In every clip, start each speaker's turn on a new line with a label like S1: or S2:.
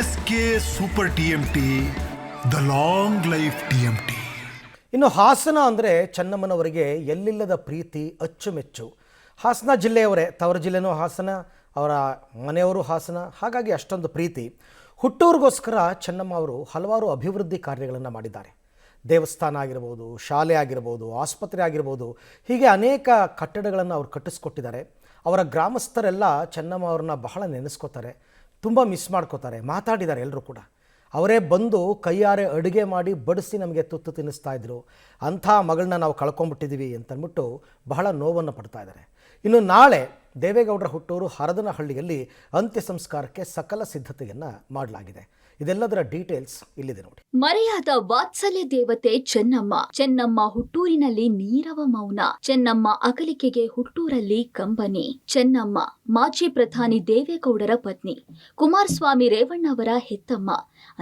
S1: SK super TMT, the long life TMT.
S2: ಇನ್ನು ಹಾಸನ ಅಂದರೆ ಚೆನ್ನಮ್ಮನವರಿಗೆ ಎಲ್ಲಿಲ್ಲದ ಪ್ರೀತಿ ಅಚ್ಚುಮೆಚ್ಚು. ಹಾಸನ ಜಿಲ್ಲೆಯವರೇ, ತವರು ಜಿಲ್ಲೆನೂ ಹಾಸನ, ಅವರ ಮನೆಯವರು ಹಾಸನ, ಹಾಗಾಗಿ ಅಷ್ಟೊಂದು ಪ್ರೀತಿ. ಹುಟ್ಟೂರಿಗೋಸ್ಕರ ಚೆನ್ನಮ್ಮ ಅವರು ಹಲವಾರು ಅಭಿವೃದ್ಧಿ ಕಾರ್ಯಗಳನ್ನು ಮಾಡಿದ್ದಾರೆ. ದೇವಸ್ಥಾನ ಆಗಿರ್ಬೋದು, ಶಾಲೆ ಆಗಿರ್ಬೋದು, ಆಸ್ಪತ್ರೆ ಆಗಿರ್ಬೋದು, ಹೀಗೆ ಅನೇಕ ಕಟ್ಟಡಗಳನ್ನು ಅವರು ಕಟ್ಟಿಸ್ಕೊಟ್ಟಿದ್ದಾರೆ. ಅವರ ಗ್ರಾಮಸ್ಥರೆಲ್ಲ ಚೆನ್ನಮ್ಮ ಅವ್ರನ್ನ ಬಹಳ ನೆನೆಸ್ಕೋತಾರೆ, ತುಂಬ ಮಿಸ್ ಮಾಡ್ಕೋತಾರೆ. ಮಾತಾಡಿದ್ದಾರೆ ಎಲ್ಲರೂ ಕೂಡ. ಅವರೇ ಬಂದು ಕೈಯಾರೆ ಅಡುಗೆ ಮಾಡಿ ಬಡಿಸಿ ನಮಗೆ ತುತ್ತು ತಿನ್ನಿಸ್ತಾ ಇದ್ರು. ಅಂಥ ಮಗಳನ್ನ ನಾವು ಕಳ್ಕೊಂಡ್ಬಿಟ್ಟಿದ್ದೀವಿ ಅಂತಂದ್ಬಿಟ್ಟು ಬಹಳ ನೋವನ್ನು ಪಡ್ತಾ ಇದ್ದಾರೆ. ಇನ್ನು ನಾಳೆ ದೇವೇಗೌಡರ ಹುಟ್ಟೂರು ಹರದನಹಳ್ಳಿಯಲ್ಲಿ ಅಂತ್ಯ ಸಂಸ್ಕಾರಕ್ಕೆ ಸಕಲ ಸಿದ್ಧತೆಯನ್ನು ಮಾಡಲಾಗಿದೆ. ಇದೆಲ್ಲದರ ಡೀಟೇಲ್ಸ್ ಇಲ್ಲಿದೆ ನೋಡಿ.
S3: ಮರೆಯಾದ ವಾತ್ಸಲ್ಯ ದೇವತೆ ಚೆನ್ನಮ್ಮ. ಚೆನ್ನಮ್ಮ ಹುಟ್ಟೂರಿನಲ್ಲಿ ನೀರವ ಮೌನ. ಚೆನ್ನಮ್ಮ ಅಗಲಿಕೆಗೆ ಹುಟ್ಟೂರಲ್ಲಿ ಕಂಬನಿ. ಚೆನ್ನಮ್ಮ ಮಾಜಿ ಪ್ರಧಾನಿ ದೇವೇಗೌಡರ ಪತ್ನಿ, ಕುಮಾರಸ್ವಾಮಿ ರೇವಣ್ಣವರ ಹೆತ್ತಮ್ಮ,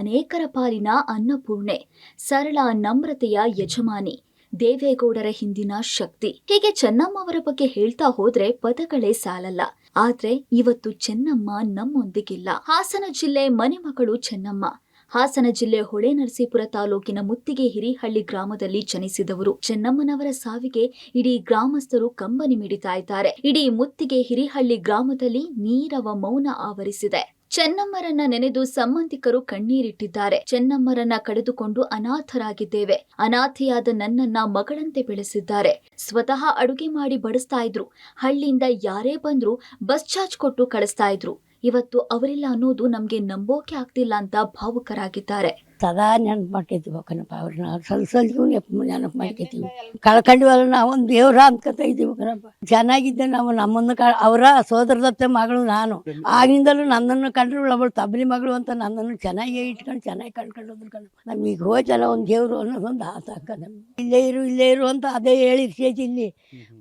S3: ಅನೇಕರ ಪಾಲಿನ ಅನ್ನಪೂರ್ಣೆ, ಸರಳ ನಮ್ರತೆಯ ಯಜಮಾನಿ, ದೇವೇಗೌಡರ ಹಿಂದಿನ ಶಕ್ತಿ. ಹೀಗೆ ಚೆನ್ನಮ್ಮ ಅವರ ಬಗ್ಗೆ ಹೇಳ್ತಾ ಹೋದ್ರೆ ಪದಗಳೇ ಸಾಲಲ್ಲ. ಆದ್ರೆ ಇವತ್ತು ಚೆನ್ನಮ್ಮ ನಮ್ಮೊಂದಿಗಿಲ್ಲ. ಹಾಸನ ಜಿಲ್ಲೆ ಮನೆಮಗಳು ಚೆನ್ನಮ್ಮ. ಹಾಸನ ಜಿಲ್ಲೆ ಹೊಳೆನರಸೀಪುರ ತಾಲೂಕಿನ ಮುತ್ತಿಗೆ ಹಿರಿಹಳ್ಳಿ ಗ್ರಾಮದಲ್ಲಿ ಜನಿಸಿದವರು. ಚೆನ್ನಮ್ಮನವರ ಸಾವಿಗೆ ಇಡೀ ಗ್ರಾಮಸ್ಥರು ಕಂಬನಿ ಮಿಡಿತಾ ಇದ್ದಾರೆ. ಇಡೀ ಮುತ್ತಿಗೆ ಹಿರಿಹಳ್ಳಿ ಗ್ರಾಮದಲ್ಲಿ ನೀರವ ಮೌನ ಆವರಿಸಿದೆ. ಚೆನ್ನಮ್ಮರನ್ನ ನೆನೆದು ಸಂಬಂಧಿಕರು ಕಣ್ಣೀರಿಟ್ಟಿದ್ದಾರೆ. ಚೆನ್ನಮ್ಮರನ್ನ ಕಳೆದುಕೊಂಡು ಅನಾಥರಾಗಿದ್ದೇವೆ. ಅನಾಥೆಯಾದ ನನ್ನನ್ನ ಮಗಳಂತೆ ಬೆಳೆಸಿದ್ದಾರೆ. ಸ್ವತಃ ಅಡುಗೆ ಮಾಡಿ ಬಡಿಸ್ತಾ ಇದ್ರು. ಹಳ್ಳಿಯಿಂದ ಯಾರೇ ಬಂದ್ರು ಬಸ್ ಚಾರ್ಜ್ ಕೊಟ್ಟು ಕಳಿಸ್ತಾ ಇದ್ರು. ಇವತ್ತು ಅವರಿಲ್ಲ ಅನ್ನೋದು ನಮ್ಗೆ ನಂಬೋಕೆ ಆಗ್ತಿಲ್ಲ ಅಂತ ಭಾವುಕರಾಗಿದ್ದಾರೆ.
S4: ಸದಾ ನೆನಪು ಮಾಡ್ಕೊತೀವಿ ಕಣಪ್ಪ, ಅವ್ರನ್ನ ಸಲ್ಸಲ್ಗೂ ನೆನಪು ಮಾಡ್ಕೊತೀವಿ. ಕಳ್ಕೊಂಡಿವಲ್ಲ ನಾವೊಂದು ದೇವ್ರ ಅನ್ಕೋತ ಇದ್ದೀವಿ ಕಣಪ್ಪ. ಚೆನ್ನಾಗಿದ್ದೆ ನಾವು. ನಮ್ಮನ್ನು ಅವರ ಸೋದರದತ್ತೆ ಮಗಳು ನಾನು. ಆಗಿಂದಲೂ ನನ್ನನ್ನು ಕಂಡ್ರು ಅವಳು ತಬ್ಬಲಿ ಮಗಳು ಅಂತ ನನ್ನನ್ನು ಚೆನ್ನಾಗಿ ಇಟ್ಕೊಂಡು ಚೆನ್ನಾಗಿ ಕಂಡ್ಕೊಂಡೋದ್ರು ಕಣಪ್ಪ. ನಮ್ಗೆ ಈಗ ಹೋಯ್ತಲ್ಲ ಒಂದು ದೇವ್ರು ಅನ್ನೋದೊಂದು ಆಸೆ ಹಾಕದ. ಇಲ್ಲೇ ಇರು ಅಂತ ಅದೇ ಹೇಳಿ ಸ್ಟೇಜ್ ಇಲ್ಲಿ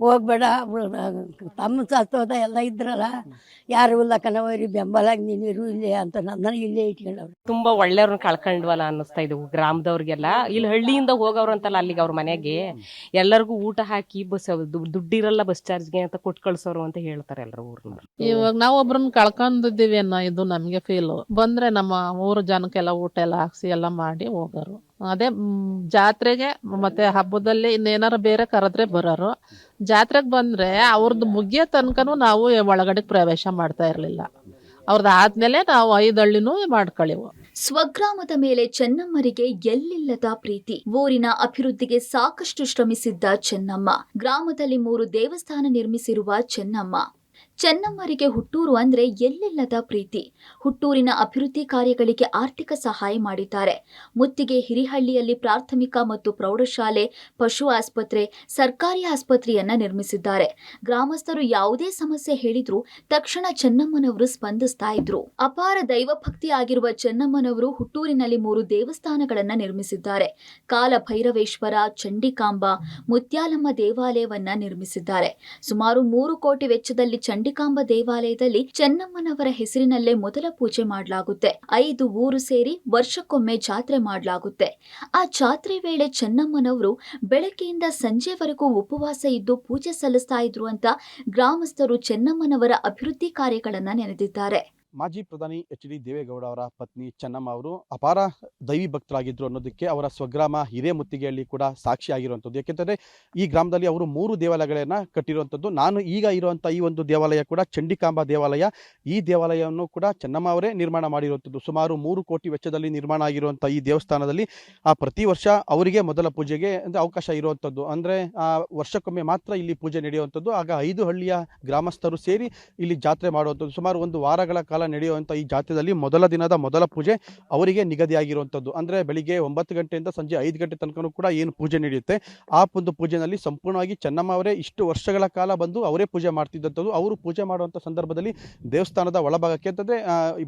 S4: ಹೋಗ್ಬೇಡ, ತಮ್ಮ ಸತ್ತೋದ ಎಲ್ಲ ಇದ್ರಲ್ಲ, ಯಾರು ಇಲ್ಲ ಕಣವರಿ ಬೆಂಬಲಾಗಿ ನೀನಿರು ಇಲ್ಲೇ ಅಂತ ನನಗೆ ಇಲ್ಲೇ ಇಟ್ಕೊಂಡವ್ರು.
S5: ತುಂಬಾ ಒಳ್ಳೆಯವ್ರನ್ನ ಕಳ್ಕೊಂಡ್ವಲ್ಲ ಅನ್ನಿಸ್ತಾ ಇದ್ವು ಗ್ರಾಮದವ್ರಿಗೆಲ್ಲ. ಇಲ್ಲಿ ಹಳ್ಳಿಯಿಂದ ಹೋಗವ್ರು ಅಂತಲ್ಲ ಅಲ್ಲಿಗೆ ಅವ್ರ ಮನೆಗೆ ಎಲ್ಲರಿಗೂ ಊಟ ಹಾಕಿ ಬಸ್ ದುಡ್ಡಿರಲ್ಲ ಬಸ್ ಚಾರ್ಜ್ಗೆ ಅಂತ ಕೊಟ್ಟು ಕಳ್ಸೋರು ಅಂತ ಹೇಳ್ತಾರೆ ಎಲ್ಲರೂ ಊರ್ನವ್ರು.
S6: ಇವಾಗ ನಾವು ಒಬ್ರನ್ನ ಕಳ್ಕೊಂಡಿದ್ದೀವಿ ಅನ್ನೋ ಇದು ನಮ್ಗೆ ಫೀಲ್. ಬಂದ್ರೆ ನಮ್ಮ ಊರು ಜನಕ್ಕೆಲ್ಲ ಊಟ ಎಲ್ಲ ಹಾಕ್ಸಿ ಎಲ್ಲ ಮಾಡಿ ಹೋಗೋರು. ಅದೇ ಜಾತ್ರೆಗೆ ಮತ್ತೆ ಹಬ್ಬದಲ್ಲಿ ಇನ್ನೇನಾರ ಬೇರೆ ಕರೆದ್ರೆ ಬರೋರು. ಜಾತ್ರೆಗೆ ಬಂದ್ರೆ ಅವ್ರದ್ದು ಮುಗಿಯೋ ತನಕನೂ ನಾವು ಒಳಗಡೆ ಪ್ರವೇಶ ಮಾಡ್ತಾ ಇರ್ಲಿಲ್ಲ. ಅವ್ರದ್ದು ಆದ್ಮೇಲೆ ನಾವು 5 ಹಳ್ಳಿನೂ ಮಾಡ್ಕೊಳ್ಳಿವು.
S3: ಸ್ವಗ್ರಾಮದ ಮೇಲೆ ಚೆನ್ನಮ್ಮರಿಗೆ ಎಲ್ಲಿಲ್ಲದ ಪ್ರೀತಿ. ಊರಿನ ಅಭಿವೃದ್ಧಿಗೆ ಸಾಕಷ್ಟು ಶ್ರಮಿಸಿದ್ದ ಚೆನ್ನಮ್ಮ. ಗ್ರಾಮದಲ್ಲಿ 3 ದೇವಸ್ಥಾನ ನಿರ್ಮಿಸಿರುವ ಚೆನ್ನಮ್ಮ. ಚೆನ್ನಮ್ಮರಿಗೆ ಹುಟ್ಟೂರು ಅಂದ್ರೆ ಎಲ್ಲಿಲ್ಲದ ಪ್ರೀತಿ. ಹುಟ್ಟೂರಿನ ಅಭಿವೃದ್ಧಿ ಕಾರ್ಯಗಳಿಗೆ ಆರ್ಥಿಕ ಸಹಾಯ ಮಾಡಿದ್ದಾರೆ. ಮುತ್ತಿಗೆ ಹಿರಿಹಳ್ಳಿಯಲ್ಲಿ ಪ್ರಾಥಮಿಕ ಮತ್ತು ಪ್ರೌಢಶಾಲೆ, ಪಶು ಆಸ್ಪತ್ರೆ, ಸರ್ಕಾರಿ ಆಸ್ಪತ್ರೆಯನ್ನ ನಿರ್ಮಿಸಿದ್ದಾರೆ. ಗ್ರಾಮಸ್ಥರು ಯಾವುದೇ ಸಮಸ್ಯೆ ಹೇಳಿದ್ರು ತಕ್ಷಣ ಚೆನ್ನಮ್ಮನವರು ಸ್ಪಂದಿಸ್ತಾ ಇದ್ರು. ಅಪಾರ ದೈವಭಕ್ತಿ ಆಗಿರುವ ಚೆನ್ನಮ್ಮನವರು ಹುಟ್ಟೂರಿನಲ್ಲಿ 3 ದೇವಸ್ಥಾನಗಳನ್ನ ನಿರ್ಮಿಸಿದ್ದಾರೆ. ಕಾಲ ಭೈರವೇಶ್ವರ, ಚಂಡಿಕಾಂಬ, ಮುತ್ಯಾಲಮ್ಮ ದೇವಾಲಯವನ್ನ ನಿರ್ಮಿಸಿದ್ದಾರೆ. ಸುಮಾರು 3 ಕೋಟಿ ವೆಚ್ಚದಲ್ಲಿ ಚಂಡಿಕಾಂಬ ದೇವಾಲಯದಲ್ಲಿ ಚೆನ್ನಮ್ಮನವರ ಹೆಸರಿನಲ್ಲೇ ಮೊದಲ ಪೂಜೆ ಮಾಡಲಾಗುತ್ತೆ. 5 ಊರು ಸೇರಿ ವರ್ಷಕ್ಕೊಮ್ಮೆ ಜಾತ್ರೆ ಮಾಡಲಾಗುತ್ತೆ. ಆ ಜಾತ್ರೆ ವೇಳೆ ಚೆನ್ನಮ್ಮನವರು ಬೆಳಗ್ಗೆಯಿಂದ ಸಂಜೆವರೆಗೂ ಉಪವಾಸ ಇದ್ದು ಪೂಜೆ ಸಲ್ಲಿಸ್ತಾ ಇದ್ರು ಅಂತ ಗ್ರಾಮಸ್ಥರು ಚೆನ್ನಮ್ಮನವರ ಅಭಿವೃದ್ಧಿ ಕಾರ್ಯಗಳನ್ನ ನೆನೆದಿದ್ದಾರೆ.
S7: ಮಾಜಿ ಪ್ರಧಾನಿ HD ದೇವೇಗೌಡ ಅವರ ಪತ್ನಿ ಚೆನ್ನಮ್ಮ ಅವರು ಅಪಾರ ದೈವಿ ಭಕ್ತರಾಗಿದ್ದರು ಅನ್ನೋದಕ್ಕೆ ಅವರ ಸ್ವಗ್ರಾಮ ಹಿರೇಮುತ್ತಿಗೆಯಲ್ಲಿ ಕೂಡ ಸಾಕ್ಷಿಯಾಗಿರುವಂಥದ್ದು. ಯಾಕೆಂದರೆ ಈ ಗ್ರಾಮದಲ್ಲಿ ಅವರು 3 ದೇವಾಲಯಗಳನ್ನು ಕಟ್ಟಿರುವಂಥದ್ದು. ನಾನು ಈಗ ಇರುವಂಥ ಈ ಒಂದು ದೇವಾಲಯ ಕೂಡ ಚಂಡಿಕಾಂಬ ದೇವಾಲಯ. ಈ ದೇವಾಲಯವನ್ನು ಕೂಡ ಚೆನ್ನಮ್ಮ ಅವರೇ ನಿರ್ಮಾಣ ಮಾಡಿರುವಂಥದ್ದು. ಸುಮಾರು 3 ಕೋಟಿ ವೆಚ್ಚದಲ್ಲಿ ನಿರ್ಮಾಣ ಆಗಿರುವಂಥ ಈ ದೇವಸ್ಥಾನದಲ್ಲಿ ಪ್ರತಿ ವರ್ಷ ಅವರಿಗೆ ಮೊದಲ ಪೂಜೆಗೆ ಅವಕಾಶ ಇರುವಂಥದ್ದು. ಅಂದರೆ ವರ್ಷಕ್ಕೊಮ್ಮೆ ಮಾತ್ರ ಇಲ್ಲಿ ಪೂಜೆ ನಡೆಯುವಂಥದ್ದು. ಆಗ 5 ಹಳ್ಳಿಯ ಗ್ರಾಮಸ್ಥರು ಸೇರಿ ಇಲ್ಲಿ ಜಾತ್ರೆ ಮಾಡುವಂಥದ್ದು. ಸುಮಾರು 1 ವಾರಗಳ ಕಾಲ ನಡೆಯುವಂಥ ಈ ಜಾತ್ರೆಯಲ್ಲಿ ಮೊದಲ ದಿನದ ಮೊದಲ ಪೂಜೆ ಅವರಿಗೆ ನಿಗದಿಯಾಗಿರುವಂಥದ್ದು. ಅಂದರೆ ಬೆಳಿಗ್ಗೆ 9 ಗಂಟೆಯಿಂದ ಸಂಜೆ 5 ಗಂಟೆ ತನಕ ಕೂಡ ಏನು ಪೂಜೆ ನಡೆಯುತ್ತೆ, ಆ ಒಂದು ಪೂಜೆನಲ್ಲಿ ಸಂಪೂರ್ಣವಾಗಿ ಚೆನ್ನಮ್ಮ ಅವರೇ ಇಷ್ಟು ವರ್ಷಗಳ ಕಾಲ ಬಂದು ಅವರೇ ಪೂಜೆ ಮಾಡ್ತಿದ್ದಂಥದ್ದು. ಅವರು ಪೂಜೆ ಮಾಡುವಂಥ ಸಂದರ್ಭದಲ್ಲಿ ದೇವಸ್ಥಾನದ ಒಳಭಾಗಕ್ಕೆ ಅಂತಂದರೆ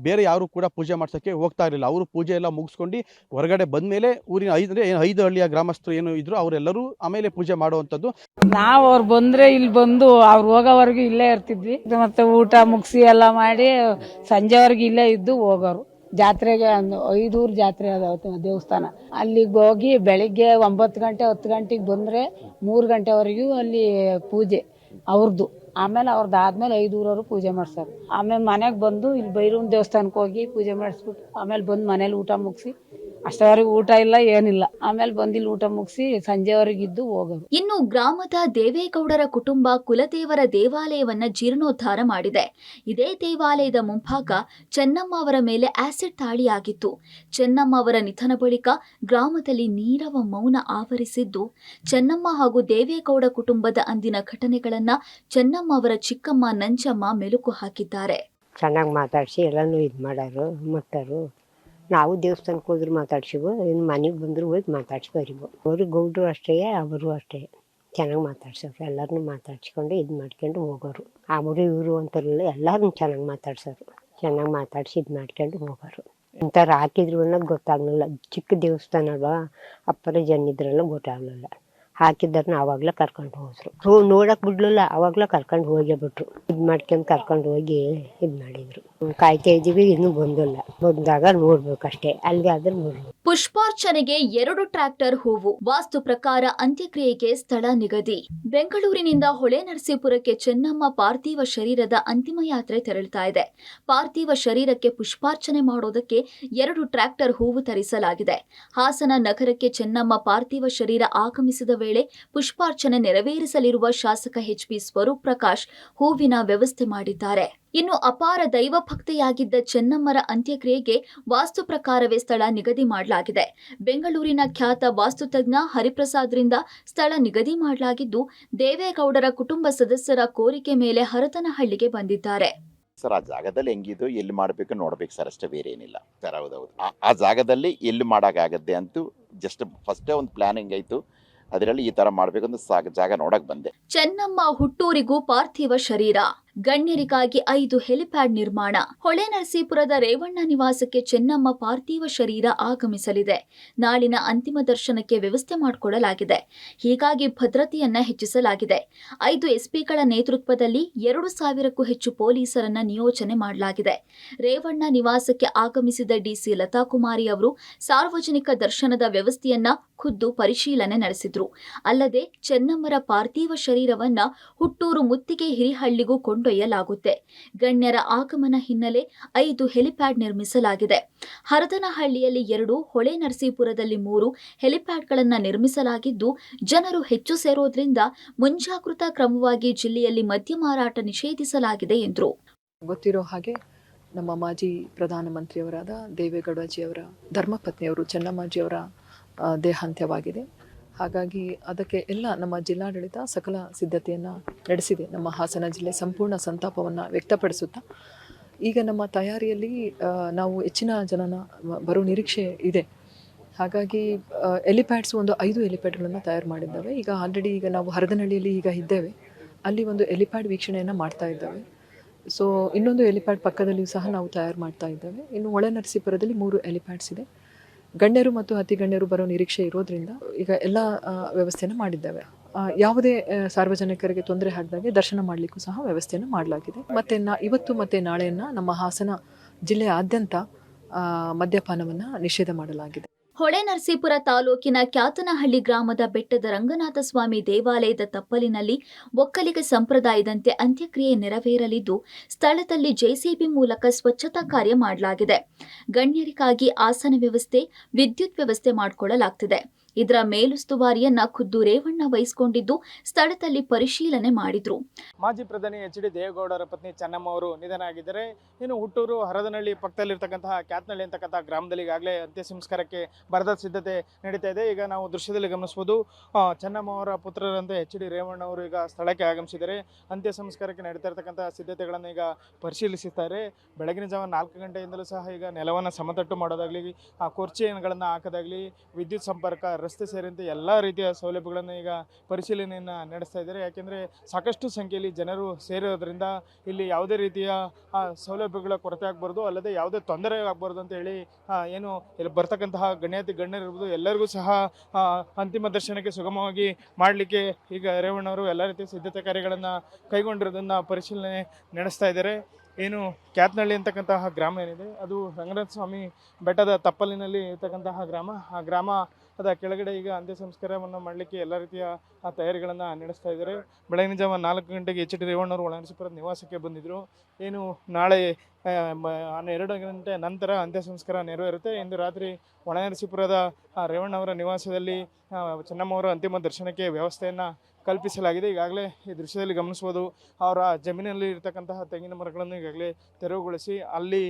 S7: ಬೇರೆ ಯಾರು ಕೂಡ ಪೂಜೆ ಮಾಡ್ಸೋಕ್ಕೆ ಹೋಗ್ತಾ ಇರಲಿಲ್ಲ. ಅವರು ಪೂಜೆ ಎಲ್ಲ ಮುಗಿಸ್ಕೊಂಡು ಹೊರಗಡೆ ಬಂದ ಮೇಲೆ ಊರಿನ 5 ಹಳ್ಳಿಯ ಗ್ರಾಮಸ್ಥರು ಏನು ಇದ್ರು ಅವರೆಲ್ಲರೂ ಆಮೇಲೆ ಪೂಜೆ ಮಾಡುವಂಥದ್ದು.
S8: ನಾವು ಅವ್ರು ಬಂದ್ರೆ ಇಲ್ಲಿ ಬಂದು ಅವ್ರು ಹೋಗೋವರೆಗೂ ಇಲ್ಲೇ ಇರ್ತಿದ್ವಿ. ಮತ್ತೆ ಊಟ ಮುಗಿಸಿ ಎಲ್ಲ ಮಾಡಿ ಸಂಜೆವರೆಗೆ ಇಲ್ಲೇ ಇದ್ದು ಹೋಗೋರು. ಜಾತ್ರೆಗೆ 5 ಊರು ಜಾತ್ರೆ ಅದಾವ ದೇವಸ್ಥಾನ. ಅಲ್ಲಿಗೆ ಹೋಗಿ ಬೆಳಿಗ್ಗೆ 9 ಗಂಟೆ 10 ಗಂಟೆಗೆ ಬಂದರೆ 3 ಗಂಟೆವರೆಗೂ ಅಲ್ಲಿ ಪೂಜೆ ಅವ್ರದ್ದು ಆಮೇಲೆ ಅವ್ರದ್ದು ಆದ್ಮೇಲೆ 5 ಊರವರು ಪೂಜೆ ಮಾಡ್ತಾರೆ. ಆಮೇಲೆ ಮನೆಗೆ ಬಂದು ಇಲ್ಲಿ ಭೈರವನ ದೇವಸ್ಥಾನಕ್ಕೆ ಹೋಗಿ ಪೂಜೆ ಮಾಡಿಸ್ಬಿಟ್ಟು ಆಮೇಲೆ ಬಂದು ಮನೇಲಿ ಊಟ ಮುಗಿಸಿ, ಅಷ್ಟವರೆಗೆ ಊಟ ಇಲ್ಲ ಏನಿಲ್ಲ, ಆಮೇಲೆ ಬಂದು ಇಲ್ಲಿ ಊಟ ಮುಗಿಸಿ ಸಂಜೆವರೆಗಿದ್ದು ಹೋಗೋದು.
S3: ಇನ್ನು ಗ್ರಾಮದ ದೇವೇಗೌಡರ ಕುಟುಂಬ ಕುಲದೇವರ ದೇವಾಲಯವನ್ನ ಜೀರ್ಣೋದ್ಧಾರ ಮಾಡಿದೆ. ಇದೇ ದೇವಾಲಯದ ಮುಂಭಾಗ ಚೆನ್ನಮ್ಮ ಅವರ ಮೇಲೆ ಆಸಿಡ್ ದಾಳಿಯಾಗಿತ್ತು. ಚೆನ್ನಮ್ಮ ಅವರ ನಿಧನ ಬಳಿಕ ಗ್ರಾಮದಲ್ಲಿ ನೀರವ ಮೌನ ಆವರಿಸಿದ್ದು, ಚೆನ್ನಮ್ಮ ಹಾಗೂ ದೇವೇಗೌಡ ಕುಟುಂಬದ ಅಂದಿನ ಘಟನೆಗಳನ್ನ ಚೆನ್ನಮ್ಮ ಅವರ ಚಿಕ್ಕಮ್ಮ ನಂಜಮ್ಮ ಮೆಲುಕು ಹಾಕಿದ್ದಾರೆ.
S9: ಚೆನ್ನಾಗಿ ಮಾತಾಡಿಸಿ ಎಲ್ಲನೂ ಇದು ಮಾಡೋರು ಮಟ್ಟರು. ನಾವು ದೇವಸ್ಥಾನಕ್ಕೆ ಹೋದ್ರು ಮಾತಾಡ್ಸಿವು, ಇನ್ನು ಮನೆಗೆ ಬಂದರೂ ಹೋಗಿ ಮಾತಾಡ್ಸ್ಬರಿವು. ಅವರು ಗೌಡ್ರು ಅಷ್ಟೇ, ಅವರು ಅಷ್ಟೇ ಚೆನ್ನಾಗಿ ಮಾತಾಡ್ಸೋರು. ಎಲ್ಲರನ್ನೂ ಮಾತಾಡ್ಸ್ಕೊಂಡು ಇದು ಮಾಡ್ಕೊಂಡು ಹೋಗೋರು. ಅವರು ಇವರು ಅಂತಾರಲ್ಲ, ಎಲ್ಲರನ್ನೂ ಚೆನ್ನಾಗಿ ಮಾತಾಡ್ಸೋರು. ಚೆನ್ನಾಗಿ ಮಾತಾಡ್ಸಿ ಇದು ಮಾಡ್ಕೊಂಡು ಹೋಗೋರು. ಇಂಥವ್ರು ಹಾಕಿದ್ರು ಅನ್ನೋದು ಗೊತ್ತಾಗಲಿಲ್ಲ. ಚಿಕ್ಕ ದೇವಸ್ಥಾನ ಅಲ್ವಾ, ಅಪ್ಪರ ಜನ ಇದ್ರಲ್ಲ ಗೊತ್ತಾಗಲಿಲ್ಲ. ಹಾಕಿದ್ದರನ್ನ ಆವಾಗಲೇ ಕರ್ಕೊಂಡು ಹೋದ್ರು. ನೋಡಕ್ಕೆ ಬಿಡ್ಲಿಲ್ಲ, ಆವಾಗಲೇ ಕರ್ಕೊಂಡು ಹೋಗೇ ಬಿಟ್ರು. ಇದು ಮಾಡ್ಕೊಂಡು ಕರ್ಕೊಂಡು ಹೋಗಿ ಇದು ಮಾಡಿದ್ರು. ಕಾಯ್ತಾ ಇದ್ದೀವಿ, ಇನ್ನೂ ಬಂದಿಲ್ಲ. ಬಂದಾಗ ನೋಡ್ಬೇಕಷ್ಟೇ, ಅಲ್ಲಿಗೆ ಆದ್ರೆ ನೋಡ್ಬೇಕು.
S3: ಪುಷ್ಪಾರ್ಚನೆಗೆ 2 ಟ್ರ್ಯಾಕ್ಟರ್ ಹೂವು. ವಾಸ್ತು ಪ್ರಕಾರ ಅಂತ್ಯಕ್ರಿಯೆಗೆ ಸ್ಥಳ ನಿಗದಿ. ಬೆಂಗಳೂರಿನಿಂದ ಹೊಳೆನರಸೀಪುರಕ್ಕೆ ಚೆನ್ನಮ್ಮ ಪಾರ್ಥಿವ ಶರೀರದ ಅಂತಿಮ ಯಾತ್ರೆ ತೆರಳುತ್ತಾ ಇದೆ. ಪಾರ್ಥಿವ ಶರೀರಕ್ಕೆ ಪುಷ್ಪಾರ್ಚನೆ ಮಾಡೋದಕ್ಕೆ 2 ಟ್ರ್ಯಾಕ್ಟರ್ ಹೂವು ತರಿಸಲಾಗಿದೆ. ಹಾಸನ ನಗರಕ್ಕೆ ಚೆನ್ನಮ್ಮ ಪಾರ್ಥಿವ ಶರೀರ ಆಗಮಿಸಿದ ವೇಳೆ ಪುಷ್ಪಾರ್ಚನೆ ನೆರವೇರಿಸಲಿರುವ ಶಾಸಕ ಎಚ್.ಪಿ. ಸ್ವರೂಪ್ ಪ್ರಕಾಶ್ ಹೂವಿನ ವ್ಯವಸ್ಥೆ ಮಾಡಿದ್ದಾರೆ. ಇನ್ನು ಅಪಾರ ದೈವ ಭಕ್ತೆಯಾಗಿದ್ದ ಚೆನ್ನಮ್ಮರ ಅಂತ್ಯಕ್ರಿಯೆಗೆ ವಾಸ್ತು ಪ್ರಕಾರವೇ ಸ್ಥಳ ನಿಗದಿ ಮಾಡಲಾಗಿದೆ. ಬೆಂಗಳೂರಿನ ಖ್ಯಾತ ವಾಸ್ತುತಜ್ಞ ಹರಿಪ್ರಸಾದ್ರಿಂದ ಸ್ಥಳ ನಿಗದಿ ಮಾಡಲಾಗಿದ್ದು, ದೇವೇಗೌಡರ ಕುಟುಂಬ ಸದಸ್ಯರ ಕೋರಿಕೆ ಮೇಲೆ ಹರತನಹಳ್ಳಿಗೆ ಬಂದಿದ್ದಾರೆ.
S10: ಸರ್, ಆ ಜಾಗದಲ್ಲಿ ಹೆಂಗಿದು ಎಲ್ಲಿ ಮಾಡಬೇಕು ನೋಡ್ಬೇಕು ಸರ್, ಅಷ್ಟೇ, ಬೇರೆ ಏನಿಲ್ಲ ಸರ್. ಹೌದೌದು, ಆ ಜಾಗದಲ್ಲಿ ಎಲ್ಲಿ ಮಾಡೋಕ್ಕಾಗತ್ತೆ ಅಂತೂ ಜಸ್ಟ್ ಫಸ್ಟೇ ಒಂದು ಪ್ಲಾನಿಂಗ್ ಆಯಿತು. ಅದರಲ್ಲಿ ಈ ತರ ಮಾಡಬೇಕಂತ ಜಾಗ ನೋಡಕ್ ಬಂದೆ.
S3: ಚೆನ್ನಮ್ಮ ಹುಟ್ಟೂರಿಗೂ ಪಾರ್ಥಿವ ಶರೀರ. ಗಣ್ಯರಿಗಾಗಿ 5 ಹೆಲಿಪ್ಯಾಡ್ ನಿರ್ಮಾಣ. ಹೊಳೆನರಸೀಪುರದ ರೇವಣ್ಣ ನಿವಾಸಕ್ಕೆ ಚೆನ್ನಮ್ಮ ಪಾರ್ಥಿವ ಶರೀರ ಆಗಮಿಸಲಿದೆ. ನಾಳಿನ ಅಂತಿಮ ದರ್ಶನಕ್ಕೆ ವ್ಯವಸ್ಥೆ ಮಾಡಿಕೊಳ್ಳಲಾಗಿದೆ. ಹೀಗಾಗಿ ಭದ್ರತೆಯನ್ನ ಹೆಚ್ಚಿಸಲಾಗಿದೆ. 5 ಎಸ್ಪಿಗಳ ನೇತೃತ್ವದಲ್ಲಿ 2,000ಕ್ಕೂ ಹೆಚ್ಚು ಪೊಲೀಸರನ್ನ ನಿಯೋಜನೆ ಮಾಡಲಾಗಿದೆ. ರೇವಣ್ಣ ನಿವಾಸಕ್ಕೆ ಆಗಮಿಸಿದ ಡಿಸಿ ಲತಾ ಕುಮಾರಿ ಅವರು ಸಾರ್ವಜನಿಕ ದರ್ಶನದ ವ್ಯವಸ್ಥೆಯನ್ನ ಖುದ್ದು ಪರಿಶೀಲನೆ ನಡೆಸಿದ್ರು. ಅಲ್ಲದೆ ಚೆನ್ನಮ್ಮರ ಪಾರ್ಥಿವ ಶರೀರವನ್ನ ಹುಟ್ಟೂರು ಮುತ್ತಿಗೆ ಹಿರಿಹಳ್ಳಿಗೂ ಕೊಂಡೊಯ್ಯಲಾಗುತ್ತೆ. ಗಣ್ಯರ ಆಗಮನ ಹಿನ್ನೆಲೆ 5 ಹೆಲಿಪ್ಯಾಡ್ ನಿರ್ಮಿಸಲಾಗಿದೆ. ಹರದನಹಳ್ಳಿಯಲ್ಲಿ 2, ಹೊಳೆನರಸೀಪುರದಲ್ಲಿ 3 ಹೆಲಿಪ್ಯಾಡ್ಗಳನ್ನು ನಿರ್ಮಿಸಲಾಗಿದ್ದು, ಜನರು ಹೆಚ್ಚು ಸೇರೋದ್ರಿಂದ ಮುಂಜಾಗೃತಾ ಕ್ರಮವಾಗಿ ಜಿಲ್ಲೆಯಲ್ಲಿ ಮದ್ಯ ಮಾರಾಟ ನಿಷೇಧಿಸಲಾಗಿದೆ ಎಂದರು.
S11: ಗೊತ್ತಿರೋ ಹಾಗೆ ನಮ್ಮ ಮಾಜಿ ಪ್ರಧಾನಮಂತ್ರಿಯವರಾದ ದೇವೇಗೌಡಜಿಯವರ ಧರ್ಮಪತ್ನಿಯವರು ಚೆನ್ನಮ್ಮಾಜಿಯವರ ದೇಹಾಂತ್ಯವಾಗಿದೆ. ಹಾಗಾಗಿ ಅದಕ್ಕೆ ಎಲ್ಲ ನಮ್ಮ ಜಿಲ್ಲಾಡಳಿತ ಸಕಲ ಸಿದ್ಧತೆಯನ್ನು ನಡೆಸಿದೆ. ನಮ್ಮ ಹಾಸನ ಜಿಲ್ಲೆ ಸಂಪೂರ್ಣ ಸಂತಾಪವನ್ನು ವ್ಯಕ್ತಪಡಿಸುತ್ತಾ ಈಗ ನಮ್ಮ ತಯಾರಿಯಲ್ಲಿ ನಾವು ಹೆಚ್ಚಿನ ಜನನ ಬರೋ ನಿರೀಕ್ಷೆ ಇದೆ. ಹಾಗಾಗಿ ಎಲಿಪ್ಯಾಡ್ಸ್ ಒಂದು 5 ಎಲಿಪ್ಯಾಡ್ಗಳನ್ನು ತಯಾರು ಮಾಡಿದ್ದಾವೆ. ಈಗ ಆಲ್ರೆಡಿ ಈಗ ನಾವು ಹರದನಹಳ್ಳಿಯಲ್ಲಿ ಈಗ ಇದ್ದೇವೆ, ಅಲ್ಲಿ ಒಂದು ಎಲಿಪ್ಯಾಡ್ ವೀಕ್ಷಣೆಯನ್ನು ಮಾಡ್ತಾ ಇದ್ದಾವೆ. ಸೊ ಇನ್ನೊಂದು ಎಲಿಪ್ಯಾಡ್ ಪಕ್ಕದಲ್ಲಿಯೂ ಸಹ ನಾವು ತಯಾರು ಮಾಡ್ತಾ ಇದ್ದೇವೆ. ಇನ್ನು ಹೊಳೆನರಸೀಪುರದಲ್ಲಿ 3 ಎಲಿಪ್ಯಾಡ್ಸ್ ಇದೆ. ಗಣ್ಯರು ಮತ್ತು ಅತಿ ಗಣ್ಯರು ಬರೋ ನಿರೀಕ್ಷೆ ಇರೋದ್ರಿಂದ ಈಗ ಎಲ್ಲ ವ್ಯವಸ್ಥೆಯನ್ನು ಮಾಡಿದ್ದೇವೆ. ಯಾವುದೇ ಸಾರ್ವಜನಿಕರಿಗೆ ತೊಂದರೆ ಆಗದಾಗೆ ದರ್ಶನ ಮಾಡಲಿಕ್ಕೂ ಸಹ ವ್ಯವಸ್ಥೆಯನ್ನು ಮಾಡಲಾಗಿದೆ. ಮತ್ತು ಇವತ್ತು ಮತ್ತು ನಾಳೆಯನ್ನು ನಮ್ಮ ಹಾಸನ ಜಿಲ್ಲೆಯಾದ್ಯಂತ ಮದ್ಯಪಾನವನ್ನು ನಿಷೇಧ ಮಾಡಲಾಗಿದೆ.
S3: ಹೊಳೆನರಸೀಪುರ ತಾಲೂಕಿನ ಕ್ಯಾತನಹಳ್ಳಿ ಗ್ರಾಮದ ಬೆಟ್ಟದ ರಂಗನಾಥ ಸ್ವಾಮಿ ದೇವಾಲಯದ ತಪ್ಪಲಿನಲ್ಲಿ ಒಕ್ಕಲಿಗ ಸಂಪ್ರದಾಯದಂತೆ ಅಂತ್ಯಕ್ರಿಯೆ ನೆರವೇರಲಿದ್ದು, ಸ್ಥಳದಲ್ಲಿ ಜೆಸಿಬಿ ಮೂಲಕ ಸ್ವಚ್ಛತಾ ಕಾರ್ಯ ಮಾಡಲಾಗಿದೆ. ಗಣ್ಯರಿಗಾಗಿ ಆಸನ ವ್ಯವಸ್ಥೆ, ವಿದ್ಯುತ್ ವ್ಯವಸ್ಥೆ ಮಾಡಿಕೊಳ್ಳಲಾಗುತ್ತಿದೆ. ಇದರ ಮೇಲುಸ್ತುವಾರಿಯನ್ನ ಖುದ್ದು ರೇವಣ್ಣ ವಹಿಸಿಕೊಂಡಿದ್ದು, ಸ್ಥಳದಲ್ಲಿ ಪರಿಶೀಲನೆ ಮಾಡಿದ್ರು.
S12: ಮಾಜಿ ಪ್ರಧಾನಿ ಎಚ್.ಡಿ. ದೇವೇಗೌಡರ ಪತ್ನಿ ಚೆನ್ನಮ್ಮ ಅವರು ನಿಧನ ಆಗಿದ್ದಾರೆ. ಇನ್ನು ಹುಟ್ಟೂರು ಹರದನಹಳ್ಳಿ ಪಕ್ಕದಲ್ಲಿರ್ತಕ್ಕಂತಹ ಕ್ಯಾತನಹಳ್ಳಿ ಅಂತಕ್ಕಂಥ ಗ್ರಾಮದಲ್ಲಿ ಈಗಾಗಲೇ ಅಂತ್ಯ ಸಂಸ್ಕಾರಕ್ಕೆ ಭರದ ಸಿದ್ಧತೆ ನಡೀತಾ ಇದೆ. ಈಗ ನಾವು ದೃಶ್ಯದಲ್ಲಿ ಗಮನಿಸಬಹುದು, ಚೆನ್ನಮ್ಮ ಅವರ ಪುತ್ರರಂತೆ ಎಚ್.ಡಿ. ರೇವಣ್ಣ ಅವರು ಈಗ ಸ್ಥಳಕ್ಕೆ ಆಗಮಿಸಿದ್ದಾರೆ. ಅಂತ್ಯ ಸಂಸ್ಕಾರಕ್ಕೆ ನಡೀತಾ ಇರತಕ್ಕಂಥ ಸಿದ್ಧತೆಗಳನ್ನು ಈಗ ಪರಿಶೀಲಿಸುತ್ತಾರೆ. ಬೆಳಗಿನ ಜಾವ 4 ಗಂಟೆಯಿಂದಲೂ ಸಹ ಈಗ ನೆಲವನ್ನು ಸಮತಟ್ಟು ಮಾಡೋದಾಗಲಿ, ಕೊರ್ಚಿಗಳನ್ನು ಹಾಕೋದಾಗಲಿ, ವಿದ್ಯುತ್ ಸಂಪರ್ಕ, ರಸ್ತೆ ಸೇರಿದಂತೆ ಎಲ್ಲ ರೀತಿಯ ಸೌಲಭ್ಯಗಳನ್ನು ಈಗ ಪರಿಶೀಲನೆಯನ್ನು ನಡೆಸ್ತಾ ಇದ್ದಾರೆ. ಯಾಕೆಂದರೆ ಸಾಕಷ್ಟು ಸಂಖ್ಯೆಯಲ್ಲಿ ಜನರು ಸೇರೋದ್ರಿಂದ ಇಲ್ಲಿ ಯಾವುದೇ ರೀತಿಯ ಸೌಲಭ್ಯಗಳ ಕೊರತೆ ಆಗಬಾರ್ದು, ಅಲ್ಲದೆ ಯಾವುದೇ ತೊಂದರೆ ಆಗಬಾರ್ದು ಅಂತ ಹೇಳಿ ಏನು ಇಲ್ಲಿ ಬರ್ತಕ್ಕಂತಹ ಗಣ್ಯರಿರ್ಬೋದು ಎಲ್ಲರಿಗೂ ಸಹ ಅಂತಿಮ ದರ್ಶನಕ್ಕೆ ಸುಗಮವಾಗಿ ಮಾಡಲಿಕ್ಕೆ ಈಗ ರೇವಣ್ಣವರು ಎಲ್ಲ ರೀತಿಯ ಸಿದ್ಧತೆ ಕಾರ್ಯಗಳನ್ನು ಕೈಗೊಂಡಿರೋದನ್ನು ಪರಿಶೀಲನೆ ನಡೆಸ್ತಾ ಇದ್ದಾರೆ. ಏನು ಕ್ಯಾತ್ನಹಳ್ಳಿ ಅಂತಕ್ಕಂತಹ ಗ್ರಾಮ ಏನಿದೆ ಅದು ರಂಗನಾಥ ಸ್ವಾಮಿ ಬೆಟ್ಟದ ತಪ್ಪಲಿನಲ್ಲಿ ಇರ್ತಕ್ಕಂತಹ ಗ್ರಾಮ. ಆ ಗ್ರಾಮದ ಕೆಳಗಡೆ ಈಗ ಅಂತ್ಯ ಸಂಸ್ಕಾರವನ್ನು ಮಾಡಲಿಕ್ಕೆ ಎಲ್ಲ ರೀತಿಯ ತಯಾರಿಗಳನ್ನು ನಡೆಸ್ತಾ ಇದ್ದಾರೆ. ಬೆಳಗಿನ ಜಾವ 4 ಗಂಟೆಗೆ ಎಚ್ ಡಿ ರೇವಣ್ಣವರು ಒಳನರಸೀಪುರದ ನಿವಾಸಕ್ಕೆ ಬಂದಿದ್ದರು. ಏನು ನಾಳೆ 2 ಗಂಟೆ ನಂತರ ಅಂತ್ಯ ಸಂಸ್ಕಾರ ನೆರವೇರುತ್ತೆ. ಇಂದು ರಾತ್ರಿ ಒಳನರಸೀಪುರದ ರೇವಣ್ಣವರ ನಿವಾಸದಲ್ಲಿ ಚೆನ್ನಮ್ಮವರ ಅಂತಿಮ ದರ್ಶನಕ್ಕೆ ವ್ಯವಸ್ಥೆಯನ್ನು ಕಲ್ಪಿಸಲಾಗಿದೆ. ಈಗಾಗಲೇ ಈ ದೃಶ್ಯದಲ್ಲಿ ಗಮನಿಸ್ಬೋದು, ಅವರ ಜಮೀನಲ್ಲಿ ಇರ್ತಕ್ಕಂತಹ ತೆಂಗಿನ ಮರಗಳನ್ನು ಈಗಾಗಲೇ ತೆರವುಗೊಳಿಸಿ ಅಲ್ಲಿ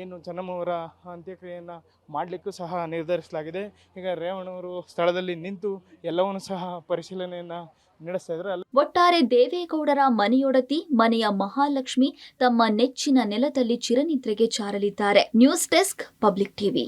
S12: ಏನು ಚೆನ್ನಮ್ಮವರ ಅಂತ್ಯಕ್ರಿಯೆಯನ್ನು ಮಾಡಲಿಕ್ಕೂ ಸಹ ನಿರ್ಧರಿಸಲಾಗಿದೆ. ಈಗ ರೇವಣ್ಣವರು ಸ್ಥಳದಲ್ಲಿ ನಿಂತು ಎಲ್ಲವನ್ನೂ ಸಹ ಪರಿಶೀಲನೆಯನ್ನು ನಡೆಸ್ತಾ ಇದ್ದಾರೆ.
S3: ಒಟ್ಟಾರೆ ದೇವೇಗೌಡರ ಮನೆಯೊಡತಿ, ಮನೆಯ ಮಹಾಲಕ್ಷ್ಮಿ ತಮ್ಮ ನೆಚ್ಚಿನ ನೆಲದಲ್ಲಿ ಚಿರನಿದ್ರೆಗೆ ಜಾರಲಿದ್ದಾರೆ. News desk, public TV.